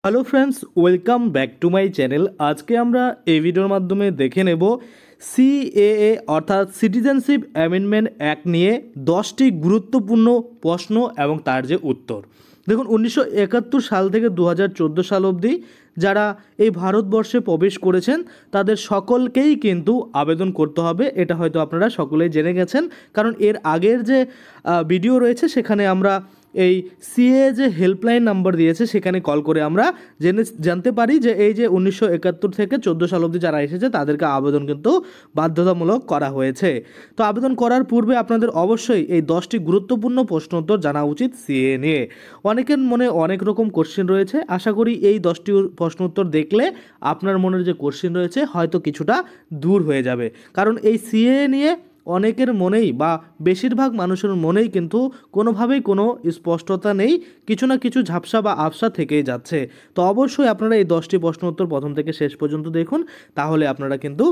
Hello friends, welcome back to my channel. আজকে আমরা এই ভিডিওর মাধ্যমে দেখে নেব সিএএ অর্থাৎ সিটিজেনশিপ অ্যামেন্ডমেন্ট অ্যাক্ট নিয়ে 10টি গুরুত্বপূর্ণ প্রশ্ন এবং তার যে উত্তর। দেখুন, 1971 সাল থেকে 2014 সাল অবধি যারা এই ভারতবর্ষে প্রবেশ করেছেন তাদের সকলকেই কিন্তু আবেদন করতে হবে। এটা হয়তো আপনারা সকলেই জেনে গেছেন, কারণ এর আগের যে ভিডিও রয়েছে সেখানে আমরা এই সিএ যে হেল্পলাইন নাম্বার দিয়েছে সেখানে কল করে আমরা জানতে পারি যে এই যে 1971 থেকে 14 সাল অবধি যারা এসেছে তাদেরকে আবেদন কিন্তু বাধ্যতামূলক করা হয়েছে। তো আবেদন করার পূর্বে আপনাদের অবশ্যই এই 10টি গুরুত্বপূর্ণ প্রশ্ন উত্তর জানা উচিত সিএ নিয়ে। অনেকের মনে অনেক রকম কোশ্চেন রয়েছে, আশা করি এই 10টি প্রশ্ন উত্তর দেখলে আপনার মনের যে কোশ্চেন রয়েছে হয়তো কিছুটা দূর হয়ে যাবে। কারণ এই সিএ নিয়ে অনেকের মনেই বা বেশিরভাগ মানুষের মনেই কিন্তু কোনোভাবেই কোনো স্পষ্টতা নেই, কিছু না কিছু ঝাপসা বা আবসা থেকেই যাচ্ছে। তো অবশ্যই আপনারা এই 10টি প্রশ্ন উত্তর প্রথম থেকে শেষ পর্যন্ত দেখুন, তাহলে আপনারা কিন্তু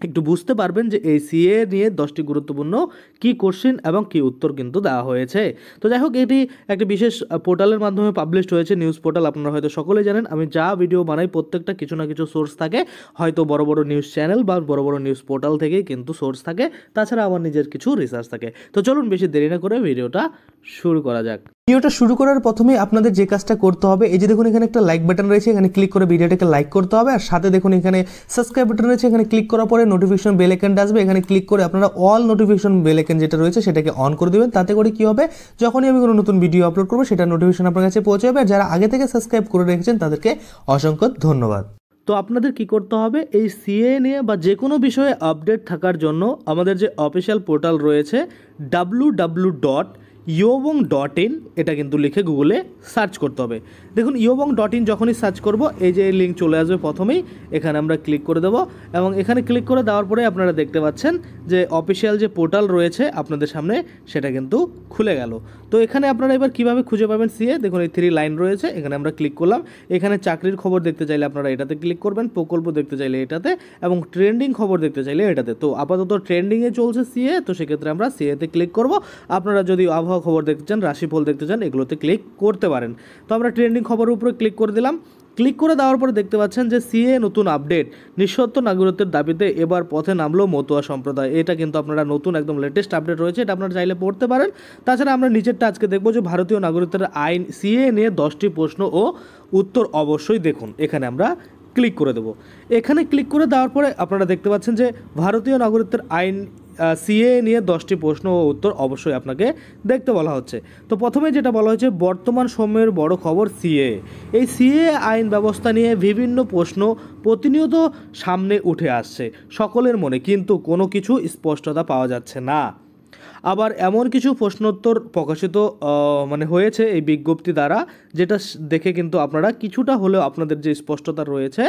একটু বুঝতে পারবেন যে এই সিএ নিয়ে 10টি গুরুত্বপূর্ণ কী কোশ্চেন এবং কী উত্তর কিন্তু দেওয়া হয়েছে। তো যাই হোক, এটি একটি বিশেষ পোর্টালের মাধ্যমে পাবলিশড হয়েছে, নিউজ পোর্টাল। আপনারা হয়তো সকলে জানেন আমি যা ভিডিও বানাই প্রত্যেকটা কিছু না কিছু সোর্স থাকে, হয়তো বড় বড় নিউজ চ্যানেল বা বড় বড় নিউজ পোর্টাল থেকেই কিন্তু সোর্স থাকে, তাছাড়া আমার নিজের কিছু রিসার্চ থাকে। তো চলুন বেশি দেরি না করে ভিডিওটা শুরু করা যাক। ভিডিওটা শুরু করার প্রথমে আপনাদের যে কাজটা করতে হবে, এই যে দেখুন এখানে একটা লাইক বাটন রয়েছে, এখানে ক্লিক করে ভিডিওটাকে লাইক করতে হবে। আর সাথে দেখুন এখানে সাবস্ক্রাইব বাটন রয়েছে, এখানে ক্লিক করার পরে নোটিফিকেশন বেল আইকনটা আসবে, এখানে ক্লিক করে আপনারা অল নোটিফিকেশন বেল আইকন যেটা রয়েছে সেটাকে অন করে দেবেন। তাতে করে কি হবে, যখনই আমি কোনো নতুন ভিডিও আপলোড করবো সেটা নোটিফিকেশন আপনার কাছে পৌঁছে যাবে। আর যারা আগে থেকে সাবস্ক্রাইব করে রেখেছেন তাদেরকে অসংখ্য ধন্যবাদ। তো আপনাদের কি করতে হবে, এই সিএ নিয়ে বা যে কোনো বিষয়ে আপডেট থাকার জন্য আমাদের যে অফিসিয়াল পোর্টাল রয়েছে www.yobong.in, এটা কিন্তু লিখে গুগলে সার্চ করতে হবে। দেখুন yobong.in যখনই সার্চ করব এই যে লিঙ্ক চলে আসবে, প্রথমেই এখানে আমরা ক্লিক করে দেবো এবং এখানে ক্লিক করে দেওয়ার পরে আপনারা দেখতে পাচ্ছেন যে অফিসিয়াল যে পোর্টাল রয়েছে আপনাদের সামনে সেটা কিন্তু খুলে গেল। তো এখানে আপনারা এবার কীভাবে খুঁজে পাবেন সিএ, দেখুন এই 3 লাইন রয়েছে, এখানে আমরা ক্লিক করলাম। এখানে চাকরির খবর দেখতে চাইলে আপনারা এটাতে ক্লিক করবেন, প্রকল্প দেখতে চাইলে এটাতে, এবং ট্রেন্ডিং খবর দেখতে চাইলে এটাতে। তো আপাতত ট্রেন্ডিংয়ে চলছে সিএ, তো সেক্ষেত্রে আমরা সিএতে ক্লিক করব। আপনারা যদি আবহাওয়া খবর দেখতে চান, রাশিফল দেখতে চান, এগুলোতে ক্লিক করতে পারেন। তো আমরা ট্রেন্ডিং খবরের উপরে ক্লিক করে দিলাম। ক্লিক করে দেওয়ার পরে দেখতে পাচ্ছেন যে সিএ নতুন আপডেট, নিঃশর্ত নাগরিকত্বের দাবিতে এবার পথে নামলো মতুয়া সম্প্রদায়। এটা কিন্তু আপনারা নতুন একদম লেটেস্ট আপডেট রয়েছে, এটা আপনারা চাইলে পড়তে পারেন। তাছাড়া আমরা নিচেরটা আজকে দেখবো যে ভারতীয় নাগরিকত্বের আইন সিএ নিয়ে 10টি প্রশ্ন ও উত্তর অবশ্যই দেখুন। এখানে আমরা ক্লিক করে দেবো। এখানে ক্লিক করে দেওয়ার পরে আপনারা দেখতে পাচ্ছেন যে ভারতীয় নাগরিকত্বের আইন সিএ নিয়ে 10টি প্রশ্ন ও উত্তর অবশ্যই আপনাকে দেখতে বলা হচ্ছে। তো প্রথমে যেটা বলা হয়েছে, বর্তমান সময়ের বড় খবর সিএ। এই সিএ আইন ব্যবস্থা নিয়ে বিভিন্ন প্রশ্ন প্রতিনিয়ত সামনে উঠে আসছে সকলের মনে, কিন্তু কোনো কিছু স্পষ্টতা পাওয়া যাচ্ছে না। আবার এমন কিছু প্রশ্নোত্তর প্রকাশিত হয়েছে এই বিজ্ঞপ্তি দ্বারা, যেটা দেখে কিন্তু আপনারা কিছুটা হলেও আপনাদের যে স্পষ্টতা রয়েছে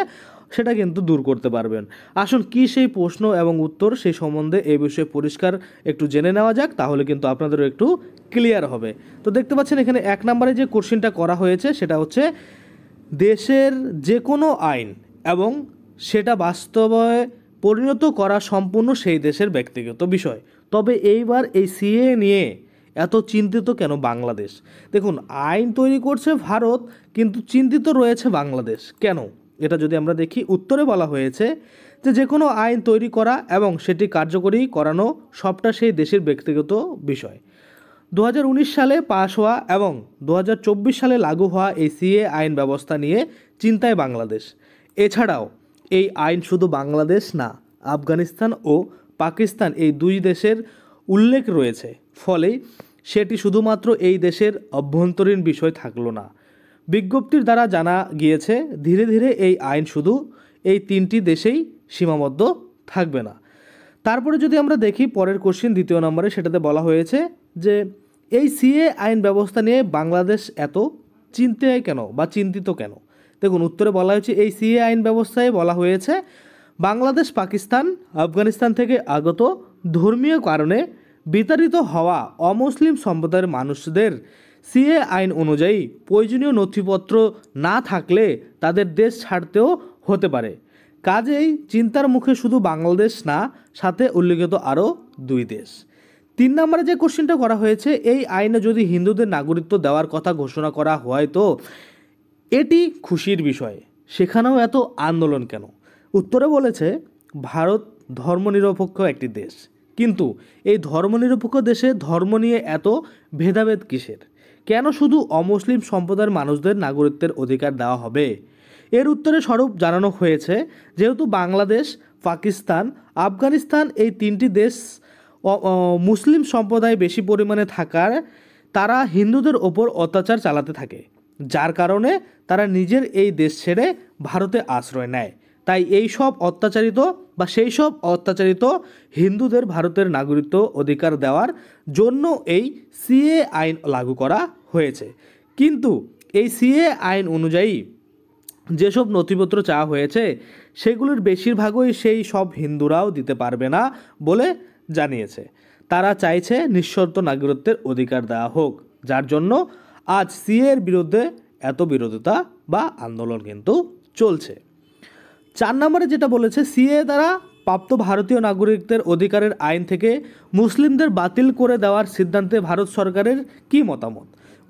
সেটা কিন্তু দূর করতে পারবেন। আসুন কি সেই প্রশ্ন এবং উত্তর সেই সম্বন্ধে এই বিষয়ে পরিষ্কার একটু জেনে নেওয়া যাক, তাহলে কিন্তু আপনাদেরও একটু ক্লিয়ার হবে। তো দেখতে পাচ্ছেন এখানে 1 নম্বরে যে কোশ্চেনটা করা হয়েছে সেটা হচ্ছে, দেশের যে কোনো আইন এবং সেটা বাস্তবে পরিণত করা সম্পূর্ণ সেই দেশের ব্যক্তিগত বিষয়। তবে এইবার এই সিএ নিয়ে এত চিন্তিত কেন বাংলাদেশ? দেখুন, আইন তৈরি করছে ভারত, কিন্তু চিন্তিত রয়েছে বাংলাদেশ কেন? এটা যদি আমরা দেখি, উত্তরে বলা হয়েছে যে কোনো আইন তৈরি করা এবং সেটি কার্যকরী করানো সবটা সেই দেশের ব্যক্তিগত বিষয়। 2019 সালে পাশ হওয়া এবং 2024 সালে লাগু হওয়া এই সিএ আইন ব্যবস্থা নিয়ে চিন্তায় বাংলাদেশ। এছাড়াও এই আইন শুধু বাংলাদেশ না, আফগানিস্তান ও পাকিস্তান এই 2 দেশের উল্লেখ রয়েছে, ফলে সেটি শুধুমাত্র এই দেশের অভ্যন্তরীণ বিষয় থাকলো না। বিজ্ঞপ্তির দ্বারা জানা গিয়েছে ধীরে ধীরে এই আইন শুধু এই 3টি দেশেই সীমাবদ্ধ থাকবে না। তারপরে যদি আমরা দেখি পরের কোশ্চেন 2 নম্বরে, সেটাতে বলা হয়েছে যে এই সিএ আইন ব্যবস্থা নিয়ে বাংলাদেশ এত চিন্তায় কেন বা চিন্তিত কেন? দেখুন উত্তরে বলা হয়েছে, এই সিএ আইন ব্যবস্থায় বলা হয়েছে বাংলাদেশ, পাকিস্তান, আফগানিস্তান থেকে আগত ধর্মীয় কারণে বিতাড়িত হওয়া অমুসলিম সম্প্রদায়ের মানুষদের সিএ আইন অনুযায়ী প্রয়োজনীয় নথিপত্র না থাকলে তাদের দেশ ছাড়তেও হতে পারে। কাজেই চিন্তার মুখে শুধু বাংলাদেশ না, সাথে উল্লেখিত আরও 2 দেশ। 3 নম্বরে যে কোশ্চেনটা করা হয়েছে, এই আইনে যদি হিন্দুদের নাগরিকত্ব দেওয়ার কথা ঘোষণা করা হয় তো এটি খুশির বিষয়, সেখানেও এত আন্দোলন কেন? উত্তরে বলেছে ভারত ধর্মনিরপেক্ষ একটি দেশ, কিন্তু এই ধর্মনিরপেক্ষ দেশে ধর্ম নিয়ে এত ভেদাভেদ কিসের? কেন শুধু অমুসলিম সম্প্রদায়ের মানুষদের নাগরিকত্বের অধিকার দেওয়া হবে? এর উত্তরে স্বরূপ জানানো হয়েছে, যেহেতু বাংলাদেশ, পাকিস্তান, আফগানিস্তান এই তিনটি দেশ মুসলিম সম্প্রদায় বেশি পরিমাণে থাকার তারা হিন্দুদের ওপর অত্যাচার চালাতে থাকে, যার কারণে তারা নিজের এই দেশ ছেড়ে ভারতে আশ্রয় নেয়। তাই এই সব অত্যাচারিত বা সেই সব অত্যাচারিত হিন্দুদের ভারতের নাগরিকত্ব অধিকার দেওয়ার জন্য এই সিএ আইন লাগু করা হয়েছে। কিন্তু এই সিএ আইন অনুযায়ী যেসব নথিপত্র চাওয়া হয়েছে সেগুলির বেশিরভাগই সেই সব হিন্দুরাও দিতে পারবে না বলে জানিয়েছে। তারা চাইছে নিঃশর্ত নাগরিকত্বের অধিকার দেওয়া হোক, যার জন্য আজ সিএর বিরুদ্ধে এত বিরোধিতা বা আন্দোলন কিন্তু চলছে। 4 নম্বরে যেটা বলেছে, সিএ দ্বারা প্রাপ্ত ভারতীয় নাগরিকদের অধিকারের আইন থেকে মুসলিমদের বাতিল করে দেওয়ার সিদ্ধান্তে ভারত সরকারের কী মতামত?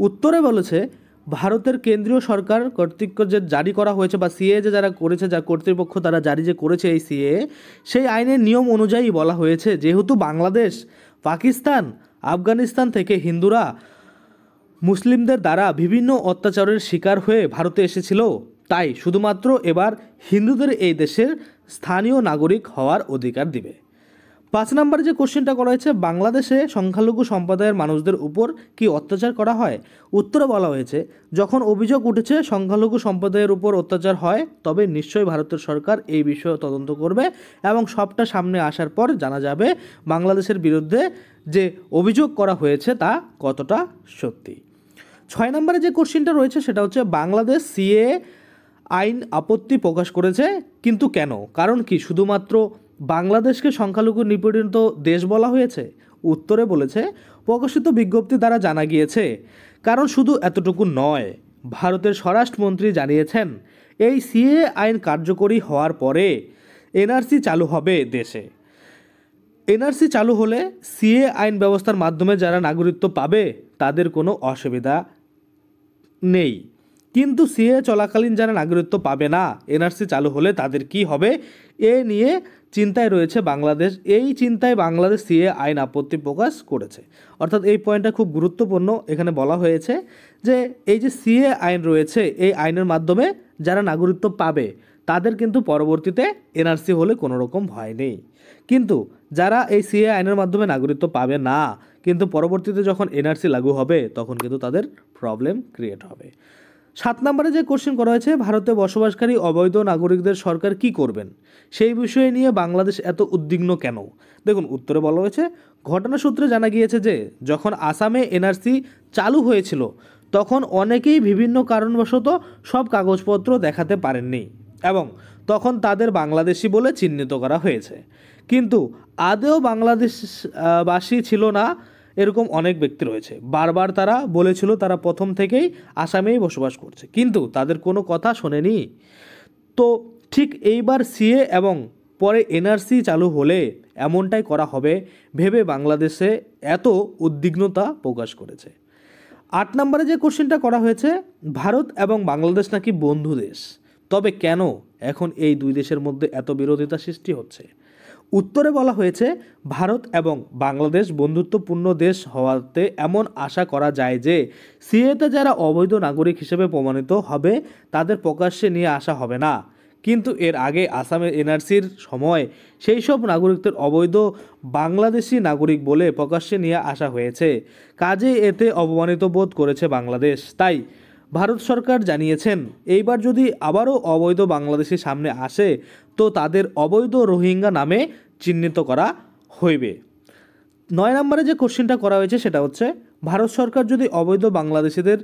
উত্তরে বলেছে ভারতের কেন্দ্রীয় সরকার কর্তৃক যে জারি করা হয়েছে বা সিএ যে যারা করেছে, যা কর্তৃপক্ষ তারা জারি যে করেছে এই সিএ, সেই আইনের নিয়ম অনুযায়ী বলা হয়েছে যেহেতু বাংলাদেশ, পাকিস্তান, আফগানিস্তান থেকে হিন্দুরা মুসলিমদের দ্বারা বিভিন্ন অত্যাচারের শিকার হয়ে ভারতে এসেছিল, তাই শুধুমাত্র এবার হিন্দুদের এই দেশের স্থানীয় নাগরিক হওয়ার অধিকার দিবে। 5 নম্বরে যে কোশ্চেনটা করা হয়েছে, বাংলাদেশে সংখ্যালঘু সম্প্রদায়ের মানুষদের উপর কি অত্যাচার করা হয়? উত্তরে বলা হয়েছে যখন অভিযোগ উঠেছে সংখ্যালঘু সম্প্রদায়ের উপর অত্যাচার হয়, তবে নিশ্চয়ই ভারতের সরকার এই বিষয়ে তদন্ত করবে এবং সবটা সামনে আসার পর জানা যাবে বাংলাদেশের বিরুদ্ধে যে অভিযোগ করা হয়েছে তা কতটা সত্যি। 6 নম্বরে যে কোশ্চেনটা রয়েছে সেটা হচ্ছে বাংলাদেশ সিএ আইন আপত্তি প্রকাশ করেছে, কিন্তু কেন? কারণ কি শুধুমাত্র বাংলাদেশকে সংখ্যালঘু নিপীড়িত দেশ বলা হয়েছে? উত্তরে বলেছে প্রকাশিত বিজ্ঞপ্তি দ্বারা জানা গিয়েছে কারণ শুধু এতটুকু নয়, ভারতের স্বরাষ্ট্রমন্ত্রী জানিয়েছেন এই সিএ আইন কার্যকরী হওয়ার পরে এনআরসি চালু হবে দেশে। এনআরসি চালু হলে সিএ আইন ব্যবস্থার মাধ্যমে যারা নাগরিকত্ব পাবে তাদের কোনো অসুবিধা নেই, কিন্তু সিএ চলাকালীন যারা নাগরিকত্ব পাবে না, এনআরসি চালু হলে তাদের কি হবে এ নিয়ে চিন্তায় রয়েছে বাংলাদেশ। এই চিন্তায় বাংলাদেশ সিএ আইন আপত্তি প্রকাশ করেছে। অর্থাৎ এই পয়েন্টটা খুব গুরুত্বপূর্ণ। এখানে বলা হয়েছে যে এই যে সিএ আইন রয়েছে, এই আইনের মাধ্যমে যারা নাগরিকত্ব পাবে তাদের কিন্তু পরবর্তীতে এনআরসি হলে কোনো রকম ভয় নেই, কিন্তু যারা এই সিএ আইনের মাধ্যমে নাগরিকত্ব পাবে না, কিন্তু পরবর্তীতে যখন এনআরসি লাগু হবে তখন কিন্তু তাদের প্রবলেম ক্রিয়েট হবে। 7 নম্বরে যে কোশ্চেন করা হয়েছে, ভারতে বসবাসকারী অবৈধ নাগরিকদের সরকার কি করবেন, সেই বিষয়ে নিয়ে বাংলাদেশ এত উদ্বিগ্ন কেন? দেখুন, উত্তরে বলা হয়েছে ঘটনা সূত্রে জানা গিয়েছে যে যখন আসামে এনআরসি চালু হয়েছিল তখন অনেকেই বিভিন্ন কারণবশত সব কাগজপত্র দেখাতে পারেননি এবং তখন তাদের বাংলাদেশি বলে চিহ্নিত করা হয়েছে, কিন্তু আদেও বাংলাদেশবাসী ছিল না এরকম অনেক ব্যক্তি রয়েছে। বারবার তারা বলেছিল তারা প্রথম থেকেই আসামেই বসবাস করছে, কিন্তু তাদের কোনো কথা শোনেনি। তো ঠিক এইবার সিএ এবং পরে এনআরসি চালু হলে এমনটাই করা হবে ভেবে বাংলাদেশে এত উদ্বিগ্নতা প্রকাশ করেছে। 8 নম্বরে যে কোশ্চেনটা করা হয়েছে, ভারত এবং বাংলাদেশ নাকি বন্ধু দেশ, তবে কেন এখন এই দুই দেশের মধ্যে এত বিরোধিতা সৃষ্টি হচ্ছে? উত্তরে বলা হয়েছে ভারত এবং বাংলাদেশ বন্ধুত্বপূর্ণ দেশ হওয়াতে এমন আশা করা যায় যে সিএতে যারা অবৈধ নাগরিক হিসেবে প্রমাণিত হবে তাদের প্রকাশ্যে নিয়ে আসা হবে না, কিন্তু এর আগে আসামের এনআরসির সময় সেই সব নাগরিকদের অবৈধ বাংলাদেশি নাগরিক বলে প্রকাশ্যে নিয়ে আসা হয়েছে, কাজে এতে অপমানিত বোধ করেছে বাংলাদেশ। তাই ভারত সরকার জানিয়েছেন এইবার যদি আবারও অবৈধ বাংলাদেশি সামনে আসে তো তাদের অবৈধ রোহিঙ্গা নামে চিহ্নিত করা হইবে। 9 নম্বরে যে কোশ্চেনটা করা হয়েছে সেটা হচ্ছে ভারত সরকার যদি অবৈধ বাংলাদেশিদের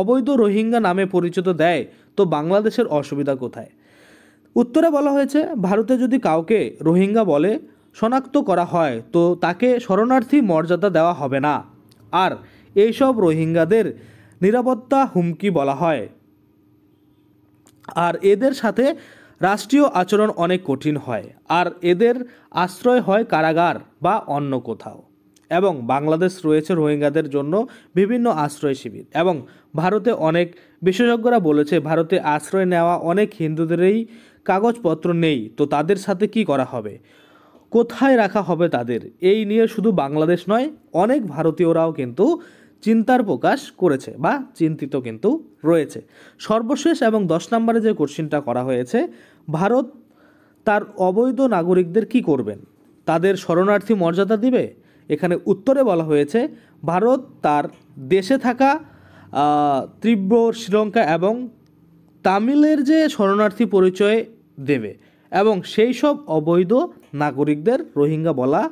অবৈধ রোহিঙ্গা নামে পরিচিত দেয় তো বাংলাদেশের অসুবিধা কোথায়? উত্তরে বলা হয়েছে ভারতে যদি কাউকে রোহিঙ্গা বলে শনাক্ত করা হয় তো তাকে শরণার্থী মর্যাদা দেওয়া হবে না, আর এইসব রোহিঙ্গাদের নিরাপত্তা হুমকি বলা হয়, আর এদের সাথে রাষ্ট্রীয় আচরণ অনেক কঠিন হয়, আর এদের আশ্রয় হয় কারাগার বা অন্য কোথাও। এবং বাংলাদেশ রয়েছে রোহিঙ্গাদের জন্য বিভিন্ন আশ্রয় শিবির। এবং ভারতে অনেক বিশেষজ্ঞরা বলেছে ভারতে আশ্রয় নেওয়া অনেক হিন্দুদেরই কাগজপত্র নেই, তো তাদের সাথে কি করা হবে, কোথায় রাখা হবে তাদের, এই নিয়ে শুধু বাংলাদেশ নয় অনেক ভারতীয়রাও কিন্তু চিন্তার প্রকাশ করেছে বা চিন্তিত কিন্তু রয়েছে। সর্বশেষ এবং 10 নম্বরে যে কোশ্চিনটা করা হয়েছে, ভারত তার অবৈধ নাগরিকদের কি করবেন, তাদের শরণার্থী মর্যাদা দিবে? এখানে উত্তরে বলা হয়েছে ভারত তার দেশে থাকা তীব্র শ্রীলঙ্কা এবং তামিলের যে শরণার্থী পরিচয় দেবে এবং সেই সব অবৈধ নাগরিকদের রোহিঙ্গা বলা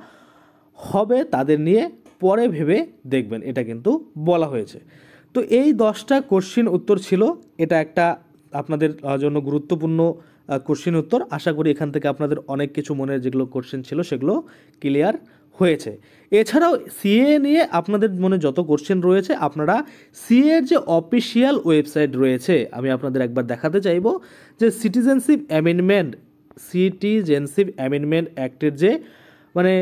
হবে, তাদের নিয়ে পরে ভেবে দেখবেন, এটা কিন্তু বলা হয়েছে। তো এই 10টা কোশ্চিন উত্তর ছিল, এটা একটা আপনাদের জন্য গুরুত্বপূর্ণ কোশ্চিন উত্তর। আশা করি এখান থেকে আপনাদের অনেক কিছু মনের যেগুলো কোশ্চিন ছিল সেগুলো ক্লিয়ার হয়েছে। এছাড়াও সিএ নিয়ে আপনাদের মনে যত কোশ্চেন রয়েছে আপনারা সিএর যে অফিসিয়াল ওয়েবসাইট রয়েছে, আমি আপনাদের একবার দেখাতে চাইবো যে সিটিজেনশিপ অ্যামেন্ডমেন্ট অ্যাক্টের যে মানে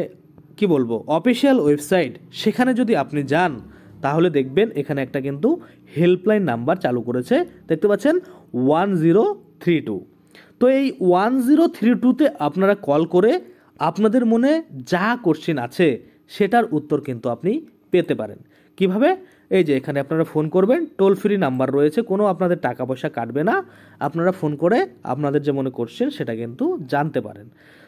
কি বলবো অফিসিয়াল ওয়েবসাইট, সেখানে যদি আপনি যান তাহলে দেখবেন এখানে একটা কিন্তু হেল্পলাইন নাম্বার চালু করেছে, দেখতে পাচ্ছেন 1032। তো এই 1032তে আপনারা কল করে আপনাদের মনে যা কোশ্চেন আছে সেটার উত্তর কিন্তু আপনি পেতে পারেন। কিভাবে? এই যে এখানে আপনারা ফোন করবেন, টোল ফ্রি নাম্বার রয়েছে, কোনো আপনাদের টাকা পয়সা কাটবে না, আপনারা ফোন করে আপনাদের যে মনে কোশ্চেন সেটা কিন্তু জানতে পারেন।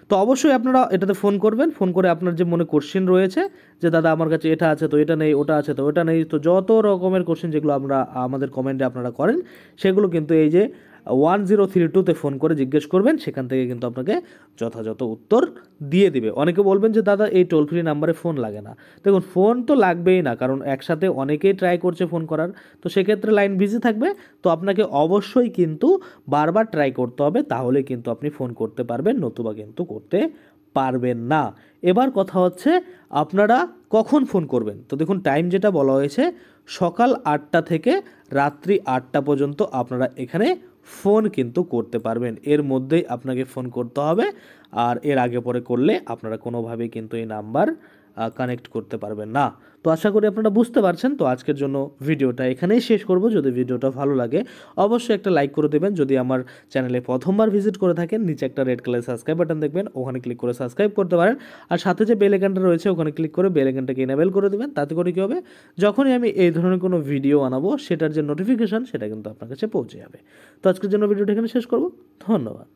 তো অবশ্যই আপনারা এটাতে ফোন করবেন, ফোন করে আপনার যে মনে কোশ্চেন রয়েছে যে দাদা আমার কাছে এটা আছে তো এটা নেই, ওটা আছে তো ওটা নেই, তো যত রকমের কোশ্চেন যেগুলো আমরা আমাদের কমেন্টে আপনারা করেন সেগুলো কিন্তু এই যে 1032তে ফোন করে জিজ্ঞেস করবেন, সেখান থেকে কিন্তু আপনাকে যথাযথ উত্তর দিয়ে দিবে। অনেকে বলবেন যে দাদা এই টোল ফ্রি নাম্বারে ফোন লাগে না, দেখুন ফোন তো লাগবেই না, কারণ একসাথে অনেকেই ট্রাই করছে ফোন করার, তো সেক্ষেত্রে লাইন বিজি থাকবে, তো আপনাকে অবশ্যই কিন্তু বারবার ট্রাই করতে হবে, তাহলে কিন্তু আপনি ফোন করতে পারবেন, নতুবা কিন্তু করতে পারবেন না। এবার কথা হচ্ছে আপনারা কখন ফোন করবেন, তো দেখুন টাইম যেটা বলা হয়েছে সকাল 8টা থেকে রাত্রি 8টা পর্যন্ত আপনারা এখানে ফোন কিন্তু করতে পারবেন, এর মধ্যেই আপনাকে ফোন করতে হবে, আর এর আগে পরে করলে আপনারা কোনোভাবেই কিন্তু এই নাম্বার কানেক্ট করতে পারবেন না। তো আশা করি আপনারা বুঝতে পারছেন। তো আজকের জন্য ভিডিওটা এখানেই শেষ করব। যদি ভিডিওটা ভালো লাগে অবশ্যই একটা লাইক করে দেবেন। যদি আমার চ্যানেলে প্রথমবার ভিজিট করে থাকেন নিচে একটা রেড কালার সাবস্ক্রাইব বাটন দেখবেন, ওখানে ক্লিক করে সাবস্ক্রাইব করতে পারেন, আর সাথে যে বেল আইকনটা রয়েছে ওখানে ক্লিক করে বেল আইকনটাকে এনেবল করে দেবেন। তাতে করে কী হবে, যখনই আমি এই ধরনের কোনো ভিডিও আনাবো সেটার যে নোটিফিকেশন সেটা কিন্তু আপনার কাছে পৌঁছে যাবে। তো আজকের জন্য ভিডিওটা এখানে শেষ করব। ধন্যবাদ।